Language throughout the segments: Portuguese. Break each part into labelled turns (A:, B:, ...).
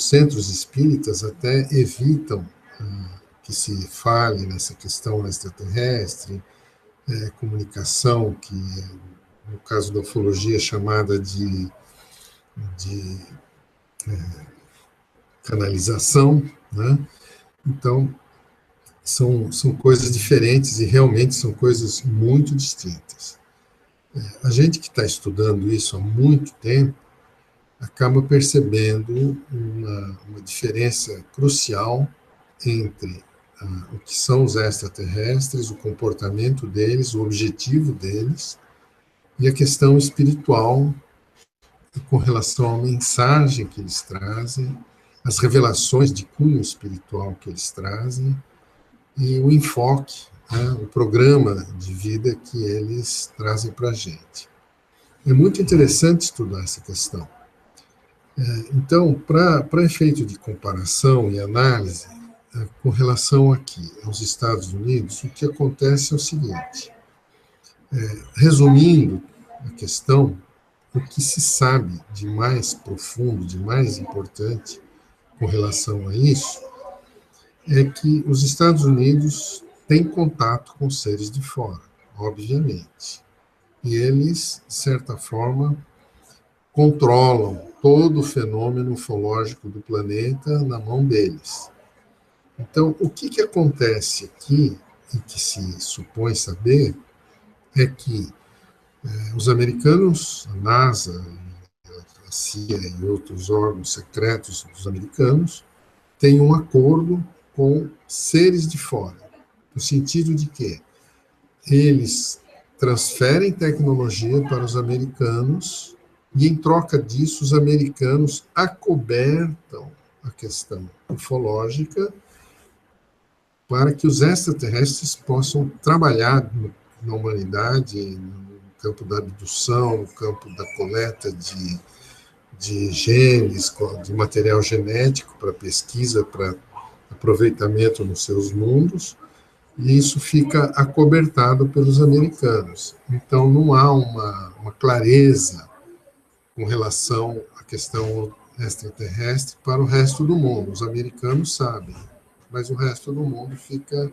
A: centros espíritas até evitam que se fale nessa questão extraterrestre, comunicação, que no caso da ufologia é chamada de canalização, né? Então, são coisas diferentes e realmente são coisas muito distintas. A gente que está estudando isso há muito tempo acaba percebendo uma diferença crucial entre o que são os extraterrestres, o comportamento deles, o objetivo deles, e a questão espiritual com relação à mensagem que eles trazem, as revelações de cunho espiritual que eles trazem, e o enfoque, né, o programa de vida que eles trazem para a gente. É muito interessante estudar essa questão. Então, para efeito de comparação e análise, com relação aqui aos Estados Unidos, o que acontece é o seguinte, resumindo a questão, o que se sabe de mais profundo, de mais importante com relação a isso, é que os Estados Unidos têm contato com seres de fora, obviamente. E eles, de certa forma, controlam todo o fenômeno ufológico do planeta na mão deles. Então, o que acontece aqui, e que se supõe saber, é que os americanos, a NASA, a CIA e outros órgãos secretos dos americanos, têm um acordo com seres de fora, no sentido de que eles transferem tecnologia para os americanos e, em troca disso, os americanos acobertam a questão ufológica para que os extraterrestres possam trabalhar na humanidade, no campo da abdução, no campo da coleta de genes, de material genético para pesquisa, para aproveitamento nos seus mundos, e isso fica acobertado pelos americanos. Então, não há uma clareza com relação à questão extraterrestre para o resto do mundo. Os americanos sabem, mas o resto do mundo fica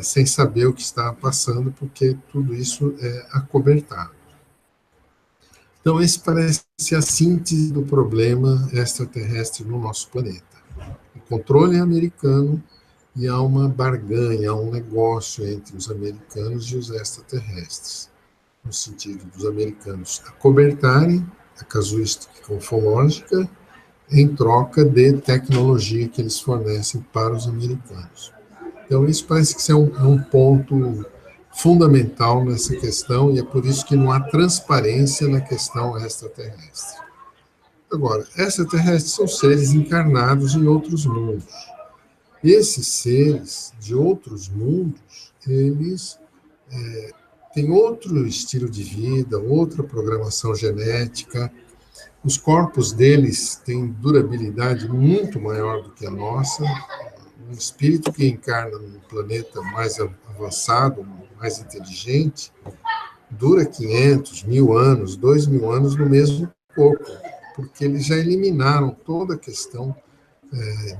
A: sem saber o que está passando, porque tudo isso é acobertado. Então, esse parece ser a síntese do problema extraterrestre no nosso planeta. O controle é americano e há uma barganha, há um negócio entre os americanos e os extraterrestres, no sentido dos americanos acobertarem a casuística ufológica em troca de tecnologia que eles fornecem para os americanos. Então, isso parece que é um ponto fundamental nessa questão, e é por isso que não há transparência na questão extraterrestre. Agora, extraterrestres são seres encarnados em outros mundos. Esses seres de outros mundos, eles têm outro estilo de vida, outra programação genética. Os corpos deles têm durabilidade muito maior do que a nossa. Um espírito que encarna num planeta mais avançado, mais inteligente, dura 500, 1000 anos, 2000 anos no mesmo corpo, porque eles já eliminaram toda a questão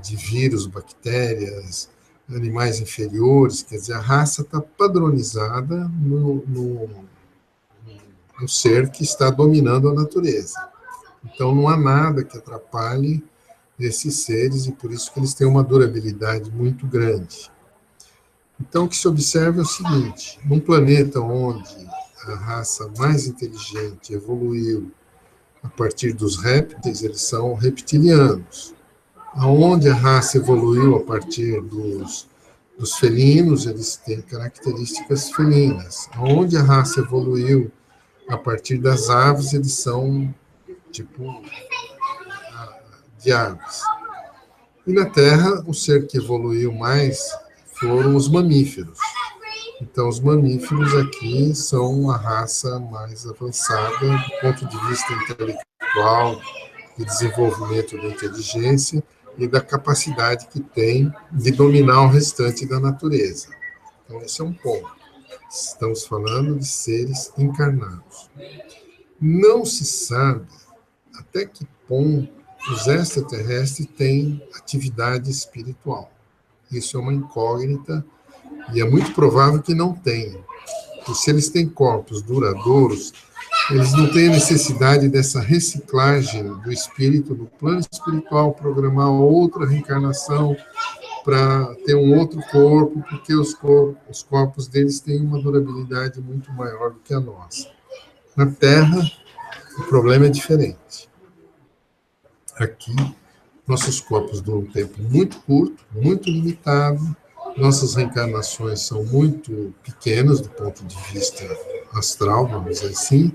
A: de vírus, bactérias, animais inferiores, quer dizer, a raça está padronizada no ser que está dominando a natureza. Então, não há nada que atrapalhe esses seres, e por isso que eles têm uma durabilidade muito grande. Então, o que se observa é o seguinte, num planeta onde a raça mais inteligente evoluiu a partir dos répteis, eles são reptilianos. Aonde a raça evoluiu a partir dos felinos, eles têm características felinas. Aonde a raça evoluiu a partir das aves, eles são tipo de aves. E na Terra, o ser que evoluiu mais foram os mamíferos. Então, os mamíferos aqui são a raça mais avançada do ponto de vista intelectual, de desenvolvimento da inteligência e da capacidade que tem de dominar o restante da natureza. Então, esse é um ponto. Estamos falando de seres encarnados. Não se sabe até que ponto os extraterrestres têm atividade espiritual. Isso é uma incógnita e é muito provável que não tenham. Porque se eles têm corpos duradouros, eles não têm a necessidade dessa reciclagem do espírito no plano espiritual, programar outra reencarnação para ter um outro corpo, porque os corpos deles têm uma durabilidade muito maior do que a nossa. Na Terra, o problema é diferente. Aqui, nossos corpos duram um tempo muito curto, muito limitado, nossas reencarnações são muito pequenas do ponto de vista astral, vamos dizer assim.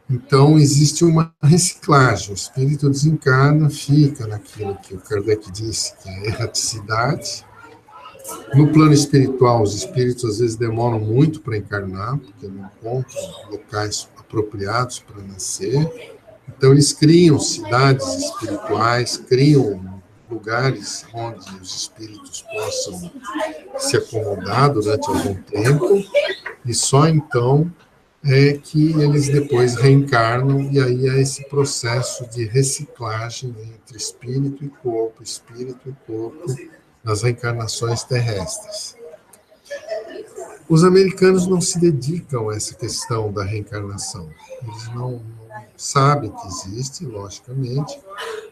A: Então, existe uma reciclagem. O espírito desencarna, fica naquilo que o Kardec disse, que é erraticidade. No plano espiritual, os espíritos às vezes demoram muito para encarnar, porque não encontram locais apropriados para nascer. Então, eles criam cidades espirituais, criam lugares onde os espíritos possam se acomodar durante algum tempo, e só então é que eles depois reencarnam, e aí há esse processo de reciclagem entre espírito e corpo nas reencarnações terrestres. Os americanos não se dedicam a essa questão da reencarnação. Eles não sabem que existe, logicamente,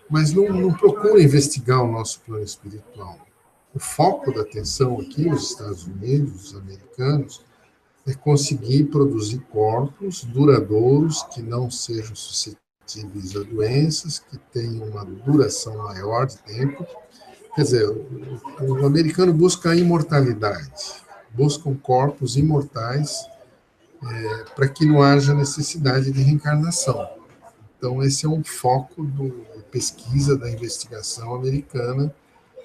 A: mas não procuram investigar o nosso plano espiritual. O foco da atenção aqui nos Estados Unidos, os americanos, é conseguir produzir corpos duradouros que não sejam suscetíveis a doenças, que tenham uma duração maior de tempo. Quer dizer, o americano busca a imortalidade, buscam corpos imortais para que não haja necessidade de reencarnação. Então, esse é um foco da pesquisa, da investigação americana.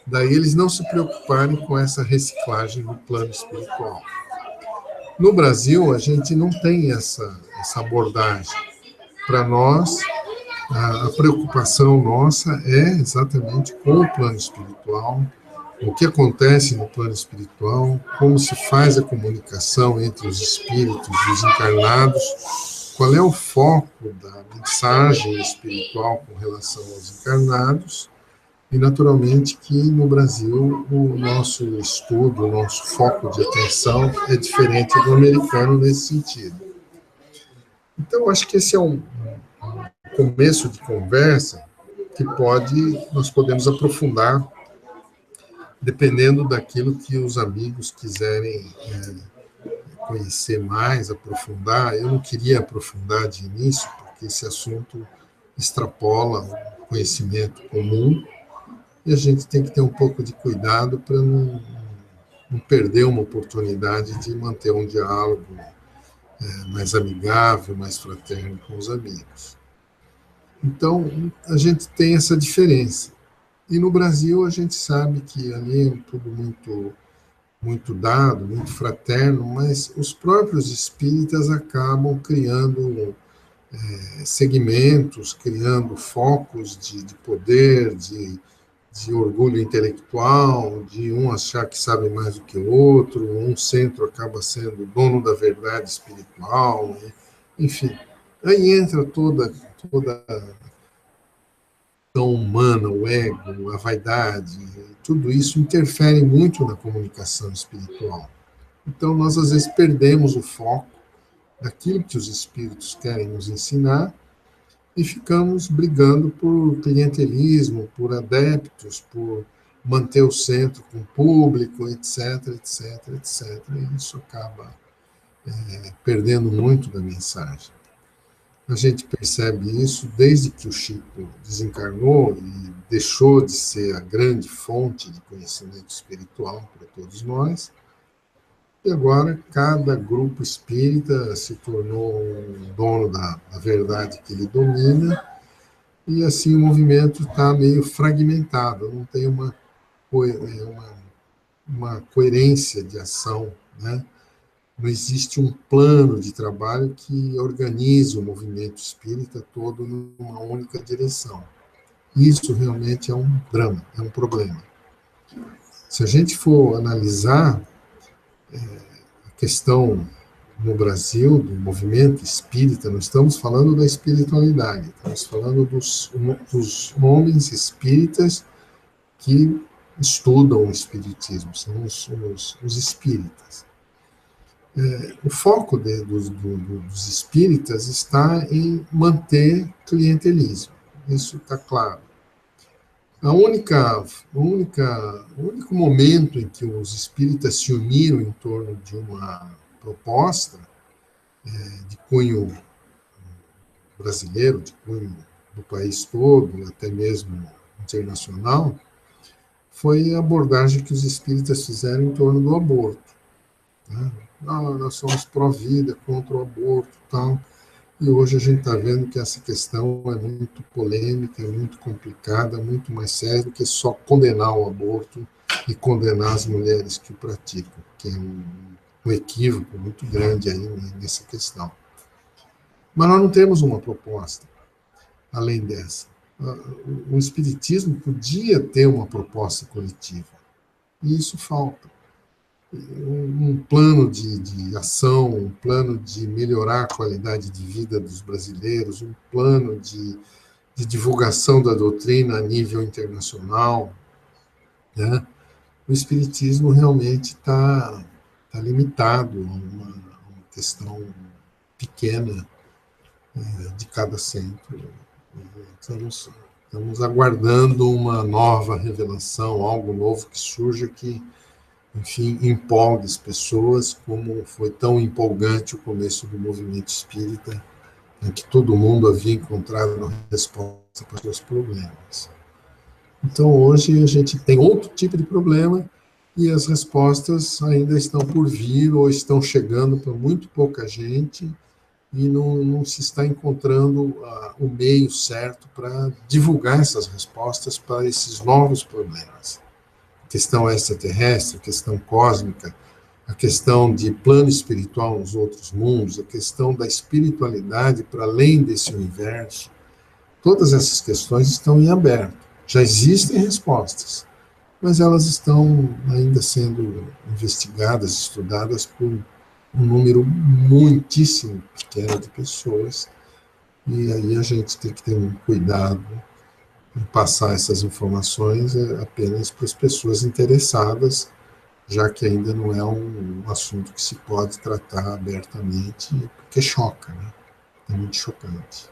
A: Daí eles não se preocuparem com essa reciclagem no plano espiritual. No Brasil, a gente não tem essa abordagem. Para nós, a preocupação nossa é exatamente com o plano espiritual, o que acontece no plano espiritual, como se faz a comunicação entre os espíritos e os encarnados, qual é o foco da mensagem espiritual com relação aos encarnados, e naturalmente que no Brasil o nosso estudo, o nosso foco de atenção é diferente do americano nesse sentido. Então, acho que esse é um começo de conversa que nós podemos aprofundar dependendo daquilo que os amigos quiserem conhecer mais, aprofundar. Eu não queria aprofundar de início, porque esse assunto extrapola o conhecimento comum, e a gente tem que ter um pouco de cuidado para não perder uma oportunidade de manter um diálogo mais amigável, mais fraterno com os amigos. Então, a gente tem essa diferença. E no Brasil, a gente sabe que ali é tudo muito dado, muito fraterno, mas os próprios espíritas acabam criando segmentos, criando focos de poder, de orgulho intelectual, de um achar que sabe mais do que o outro, um centro acaba sendo dono da verdade espiritual, enfim. Aí entra toda a questão humana, o ego, a vaidade, tudo isso interfere muito na comunicação espiritual. Então, nós às vezes perdemos o foco daquilo que os espíritos querem nos ensinar, e ficamos brigando por clientelismo, por adeptos, por manter o centro com o público, etc, etc, etc. E isso acaba perdendo muito da mensagem. A gente percebe isso desde que o Chico desencarnou e deixou de ser a grande fonte de conhecimento espiritual para todos nós. E agora, cada grupo espírita se tornou um dono da verdade que ele domina, e assim o movimento está meio fragmentado, não tem uma coerência de ação, né? Não existe um plano de trabalho que organize o movimento espírita todo numa única direção. Isso realmente é um drama, é um problema. Se a gente for analisar a questão no Brasil, do movimento espírita, não estamos falando da espiritualidade, estamos falando dos homens espíritas que estudam o espiritismo, são os espíritas. O foco dos espíritas está em manter clientelismo, isso está claro. O único momento em que os espíritas se uniram em torno de uma proposta de cunho brasileiro, de cunho do país todo, até mesmo internacional, foi a abordagem que os espíritas fizeram em torno do aborto. Né? Nós somos pró-vida, contra o aborto e tal. E hoje a gente está vendo que essa questão é muito polêmica, é muito complicada, muito mais séria do que só condenar o aborto e condenar as mulheres que o praticam, que é um equívoco muito grande aí nessa questão. Mas nós não temos uma proposta além dessa. O Espiritismo podia ter uma proposta coletiva, e isso falta. Um plano de ação, um plano de melhorar a qualidade de vida dos brasileiros, um plano de divulgação da doutrina a nível internacional. Né? O Espiritismo realmente está limitado a uma questão pequena de cada centro. Estamos aguardando uma nova revelação, algo novo que surja que, enfim, empolgue as pessoas, como foi tão empolgante o começo do movimento espírita, em que todo mundo havia encontrado uma resposta para os seus problemas. Então, hoje, a gente tem outro tipo de problema e as respostas ainda estão por vir ou estão chegando para muito pouca gente e não se está encontrando o meio certo para divulgar essas respostas para esses novos problemas. A questão extraterrestre, a questão cósmica, a questão de plano espiritual nos outros mundos, a questão da espiritualidade para além desse universo, todas essas questões estão em aberto. Já existem respostas, mas elas estão ainda sendo investigadas, estudadas por um número muitíssimo pequeno de pessoas, e aí a gente tem que ter um cuidado em passar essas informações apenas para as pessoas interessadas, já que ainda não é um assunto que se pode tratar abertamente, porque choca, né? É muito chocante.